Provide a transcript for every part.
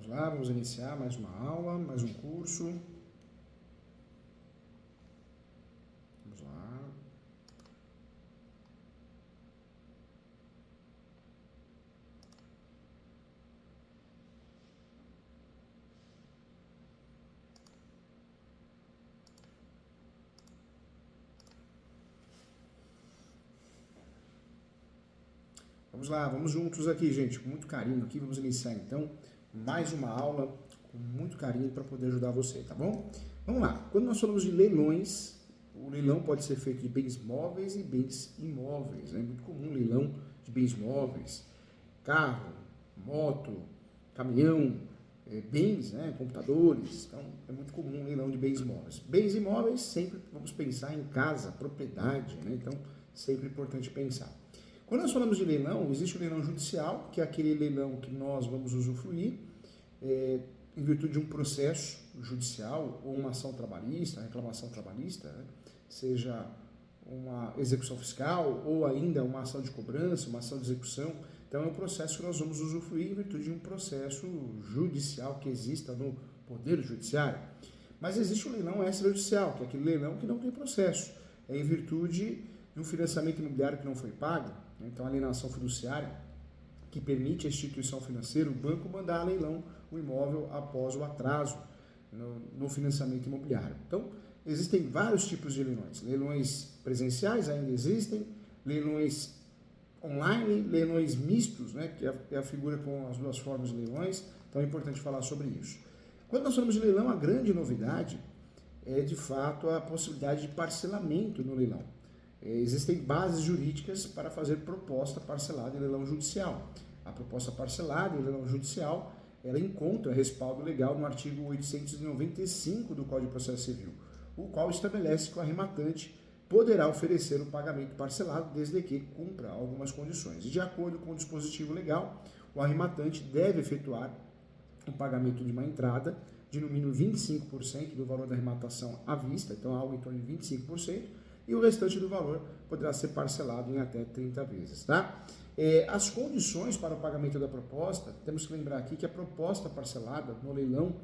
Vamos lá, vamos iniciar mais uma aula, mais um curso. Vamos lá. Vamos lá, vamos juntos aqui, gente, com muito carinho aqui. Vamos iniciar então mais uma aula com muito carinho para poder ajudar você, tá bom? Vamos lá. Quando nós falamos de leilões, o leilão pode ser feito de bens móveis e bens imóveis. É muito comum leilão de bens móveis, carro, moto, caminhão, bens, né, computadores. Então, é muito comum um leilão de bens móveis. Bens imóveis, sempre vamos pensar em casa, propriedade, né? Então, sempre é importante pensar. Quando nós falamos de leilão, existe o leilão judicial, que é aquele leilão que nós vamos usufruir em virtude de um processo judicial ou uma ação trabalhista, reclamação trabalhista, né? Seja uma execução fiscal ou ainda uma ação de cobrança, uma ação de execução. Então é um processo que nós vamos usufruir em virtude de um processo judicial que exista no Poder Judiciário. Mas existe o leilão extrajudicial, que é aquele leilão que não tem processo. É em virtude de um financiamento imobiliário que não foi pago. Então, a alienação fiduciária, que permite à instituição financeira, o banco, mandar a leilão o imóvel após o atraso no financiamento imobiliário. Então, existem vários tipos de leilões. Leilões presenciais ainda existem, leilões online, leilões mistos, né, que é a figura com as duas formas de leilões. Então, é importante falar sobre isso. Quando nós falamos de leilão, a grande novidade é, de fato, a possibilidade de parcelamento no leilão. Existem bases jurídicas para fazer proposta parcelada em leilão judicial. A proposta parcelada em leilão judicial, ela encontra respaldo legal no artigo 895 do Código de Processo Civil, o qual estabelece que o arrematante poderá oferecer o pagamento parcelado desde que cumpra algumas condições. E de acordo com o dispositivo legal, o arrematante deve efetuar o pagamento de uma entrada de no mínimo 25% do valor da arrematação à vista, então algo em torno de 25%, e o restante do valor poderá ser parcelado em até 30 vezes, tá? As condições para o pagamento da proposta, temos que lembrar aqui que a proposta parcelada no leilão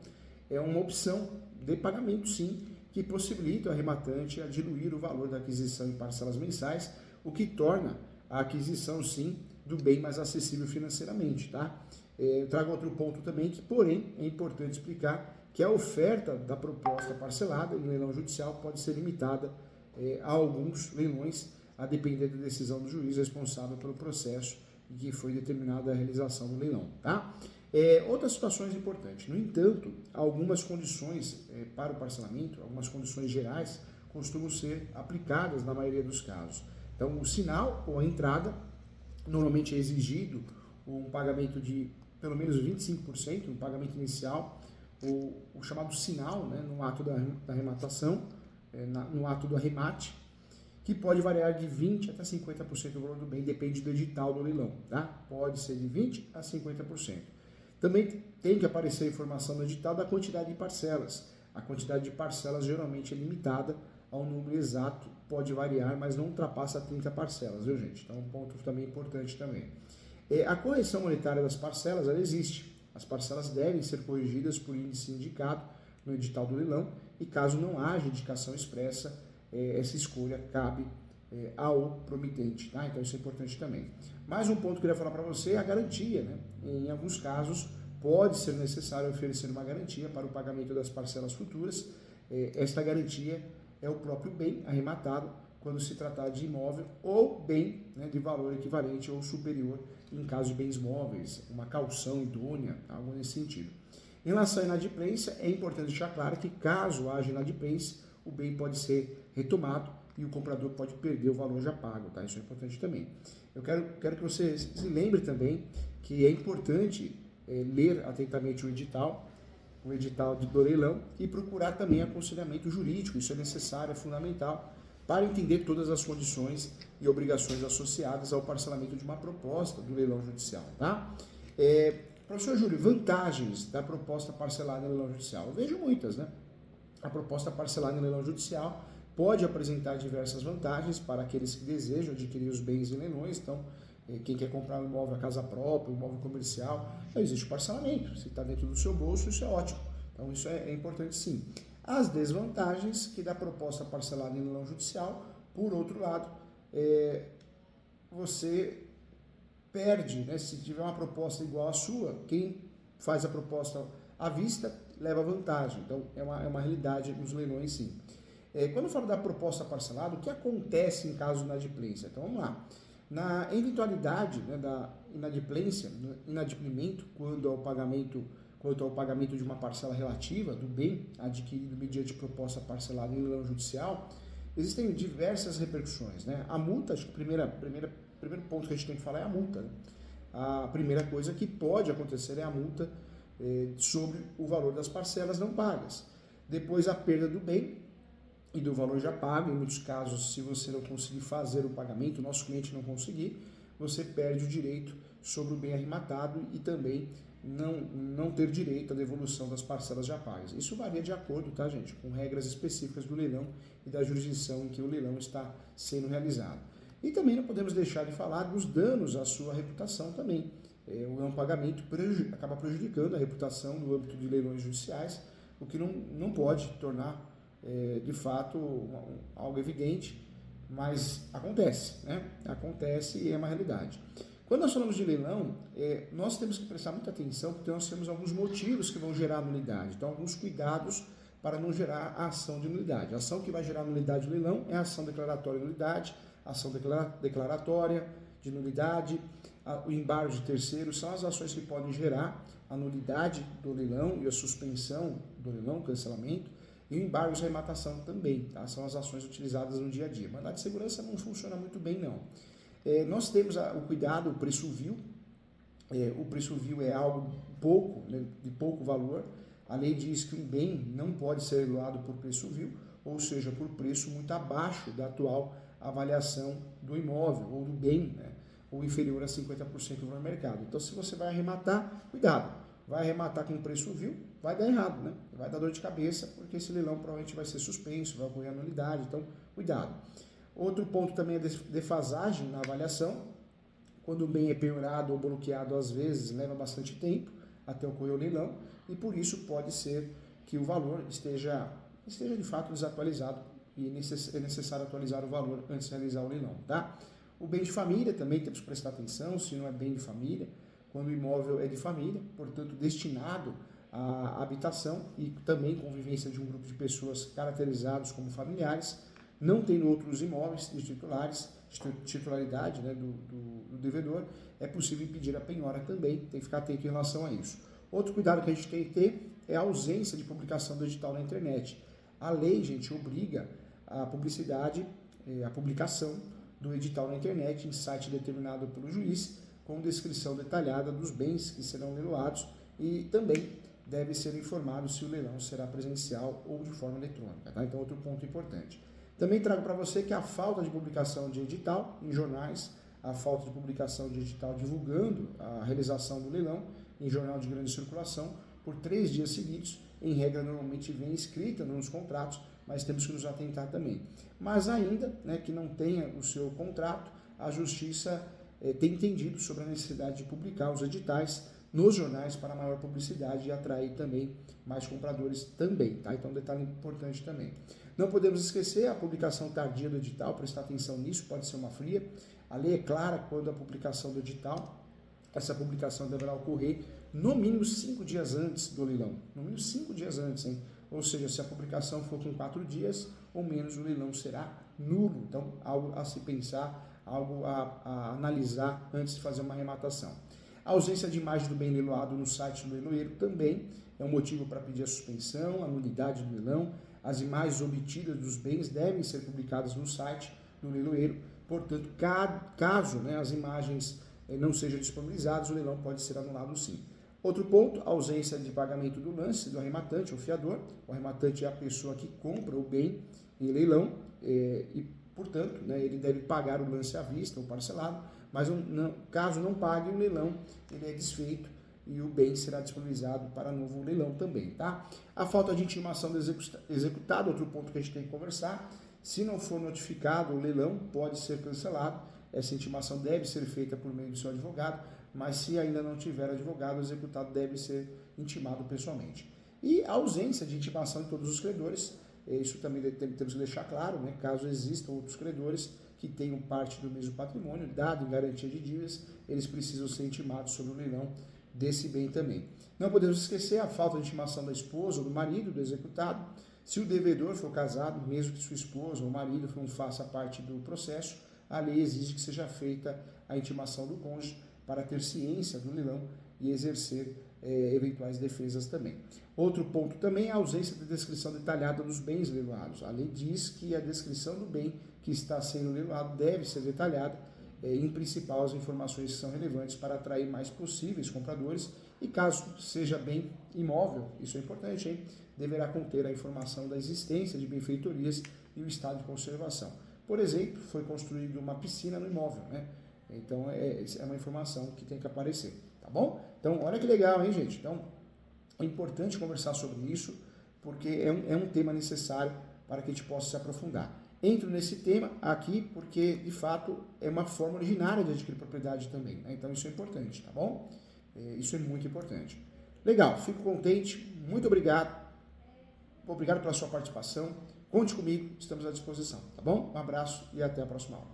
é uma opção de pagamento, sim, que possibilita o arrematante a diluir o valor da aquisição em parcelas mensais, o que torna a aquisição, sim, do bem mais acessível financeiramente, tá? Eu trago outro ponto também que, porém, é importante explicar que a oferta da proposta parcelada em leilão judicial pode ser limitada a alguns leilões, a depender da decisão do juiz responsável pelo processo em que foi determinada a realização do leilão, tá? Outras situações importantes. No entanto, algumas condições para o parcelamento, algumas condições gerais, costumam ser aplicadas na maioria dos casos. Então, o sinal ou a entrada, normalmente é exigido um pagamento de pelo menos 25%, um pagamento inicial, o chamado sinal, né, no ato da arrematação, no ato do arremate, que pode variar de 20% até 50% do valor do bem, depende do edital do leilão, tá? Pode ser de 20% a 50%. Também tem que aparecer a informação no edital da quantidade de parcelas. A quantidade de parcelas geralmente é limitada ao número exato, pode variar, mas não ultrapassa 30 parcelas, viu, gente? Então, um ponto também importante também. A correção monetária das parcelas, ela existe. As parcelas devem ser corrigidas por índice indicado no edital do leilão e caso não haja indicação expressa, essa escolha cabe ao promitente, tá? Então isso é importante também. Mais um ponto que eu queria falar para você é a garantia, né? Em alguns casos pode ser necessário oferecer uma garantia para o pagamento das parcelas futuras. Esta garantia é o próprio bem arrematado quando se tratar de imóvel ou bem, né, de valor equivalente ou superior em caso de bens móveis, uma caução idônea, algo nesse sentido. Em relação à inadimplência, é importante deixar claro que caso haja inadimplência, o bem pode ser retomado e o comprador pode perder o valor já pago, tá? Isso é importante também. Eu quero que você se lembre também que é importante ler atentamente o edital do leilão e procurar também aconselhamento jurídico. Isso é necessário, é fundamental para entender todas as condições e obrigações associadas ao parcelamento de uma proposta do leilão judicial, tá? Professor Júlio, vantagens da proposta parcelada em leilão judicial? Eu vejo muitas, né? A proposta parcelada em leilão judicial pode apresentar diversas vantagens para aqueles que desejam adquirir os bens em leilões. Então, quem quer comprar um imóvel a casa própria, um imóvel comercial, não existe parcelamento. Se está dentro do seu bolso, isso é ótimo. Então isso é importante sim. As desvantagens que da proposta parcelada em leilão judicial, por outro lado, você perde, né? Se tiver uma proposta igual à sua, quem faz a proposta à vista leva vantagem. Então é uma realidade nos leilões sim. Quando eu falo da proposta parcelada, o que acontece em caso de inadimplência? Então vamos lá. Na eventualidade, né, da inadimplência, inadimplimento, quanto ao pagamento de uma parcela relativa do bem adquirido mediante proposta parcelada em leilão judicial, existem diversas repercussões, né? A multa, acho que o primeiro ponto que a gente tem que falar é a multa, né? A primeira coisa que pode acontecer é a multa sobre o valor das parcelas não pagas. Depois a perda do bem e do valor já pago. Em muitos casos, se você não conseguir fazer o pagamento, o nosso cliente não conseguir, você perde o direito sobre o bem arrematado e também não ter direito à devolução das parcelas já pagas. Isso varia de acordo, tá, gente, com regras específicas do leilão e da jurisdição em que o leilão está sendo realizado. E também não podemos deixar de falar dos danos à sua reputação também. O não pagamento acaba prejudicando a reputação no âmbito de leilões judiciais, o que não pode tornar, de fato, algo evidente, mas acontece, né? Acontece e é uma realidade. Quando nós falamos de leilão, nós temos que prestar muita atenção, porque nós temos alguns motivos que vão gerar nulidade. Então, alguns cuidados para não gerar a ação de nulidade. A ação que vai gerar nulidade do leilão é a ação declaratória de nulidade, a ação declaratória de nulidade, o embargo de terceiros, são as ações que podem gerar a nulidade do leilão e a suspensão do leilão, cancelamento, e o embargo de arrematação também, tá? São as ações utilizadas no dia a dia. Mandado de segurança não funciona muito bem, não. Nós temos o cuidado, o preço vil. O preço vil é algo pouco, né, de pouco valor. A lei diz que um bem não pode ser leiloado por preço vil, ou seja, por preço muito abaixo da atual avaliação do imóvel ou do bem, né, ou inferior a 50% do valor mercado. Então, se você vai arrematar, cuidado, vai arrematar com preço vil, vai dar errado, né? Vai dar dor de cabeça, porque esse leilão provavelmente vai ser suspenso, vai ocorrer anulidade, então cuidado. Outro ponto também é defasagem na avaliação. Quando o bem é penhorado ou bloqueado, às vezes leva bastante tempo até ocorrer o leilão, e por isso pode ser que o valor esteja de fato desatualizado, e é necessário atualizar o valor antes de realizar o leilão, tá? O bem de família também temos que prestar atenção, se não é bem de família, quando o imóvel é de família, portanto destinado à habitação e também convivência de um grupo de pessoas caracterizados como familiares, não tendo outros imóveis de titularidade, né, do devedor, é possível impedir a penhora também, tem que ficar atento em relação a isso. Outro cuidado que a gente tem que ter é a ausência de publicação do edital na internet. A lei, gente, obriga a publicidade, a publicação do edital na internet em site determinado pelo juiz, com descrição detalhada dos bens que serão leiloados e também deve ser informado se o leilão será presencial ou de forma eletrônica, tá? Então, outro ponto importante. Também trago para você que a falta de publicação de edital em jornais, a falta de publicação de edital divulgando a realização do leilão em jornal de grande circulação por 3 dias seguidos, em regra normalmente vem escrita nos contratos, mas temos que nos atentar também. Mas ainda, né, que não tenha o seu contrato, a Justiça tem entendido sobre a necessidade de publicar os editais nos jornais para maior publicidade e atrair também mais compradores também, tá? Então, um detalhe importante também. Não podemos esquecer a publicação tardia do edital, prestar atenção nisso, pode ser uma fria. A lei é clara quando a publicação do edital, essa publicação deverá ocorrer no mínimo 5 dias antes do leilão. No mínimo 5 dias antes, hein? Ou seja, se a publicação for com 4 dias ou menos, o leilão será nulo. Então, algo a se pensar, algo a analisar antes de fazer uma arrematação. A ausência de imagem do bem leiloado no site do leiloeiro também é um motivo para pedir a suspensão, a nulidade do leilão. As imagens obtidas dos bens devem ser publicadas no site do leiloeiro. Portanto, caso, né, as imagens não sejam disponibilizadas, o leilão pode ser anulado sim. Outro ponto, a ausência de pagamento do lance do arrematante ou fiador. O arrematante é a pessoa que compra o bem em leilão e, portanto, né, ele deve pagar o lance à vista ou parcelado, mas caso não pague o leilão, ele é desfeito e o bem será disponibilizado para novo leilão também, tá? A falta de intimação do executado, outro ponto que a gente tem que conversar. Se não for notificado o leilão, pode ser cancelado essa intimação deve ser feita por meio do seu advogado, mas se ainda não tiver advogado, o executado deve ser intimado pessoalmente. E a ausência de intimação de todos os credores, isso também temos que deixar claro, né? Caso existam outros credores que tenham parte do mesmo patrimônio, dado em garantia de dívidas, eles precisam ser intimados sobre o leilão desse bem também. Não podemos esquecer a falta de intimação da esposa ou do marido do executado. Se o devedor for casado, mesmo que sua esposa ou marido não faça parte do processo, a lei exige que seja feita a intimação do cônjuge para ter ciência do leilão e exercer eventuais defesas também. Outro ponto também é a ausência de descrição detalhada dos bens leiloados. A lei diz que a descrição do bem que está sendo leiloado deve ser detalhada, em principal as informações que são relevantes para atrair mais possíveis compradores e caso seja bem imóvel, isso é importante, hein? Deverá conter a informação da existência de benfeitorias e o estado de conservação. Por exemplo, foi construída uma piscina no imóvel, né? Então é uma informação que tem que aparecer, tá bom? Então olha que legal, hein, gente? Então é importante conversar sobre isso porque é um tema necessário para que a gente possa se aprofundar. Entro nesse tema aqui porque, de fato, é uma forma originária de adquirir propriedade também, né? Então isso é importante, tá bom? Isso é muito importante. Legal, fico contente, muito obrigado. Obrigado pela sua participação. Conte comigo, estamos à disposição, tá bom? Um abraço e até a próxima aula.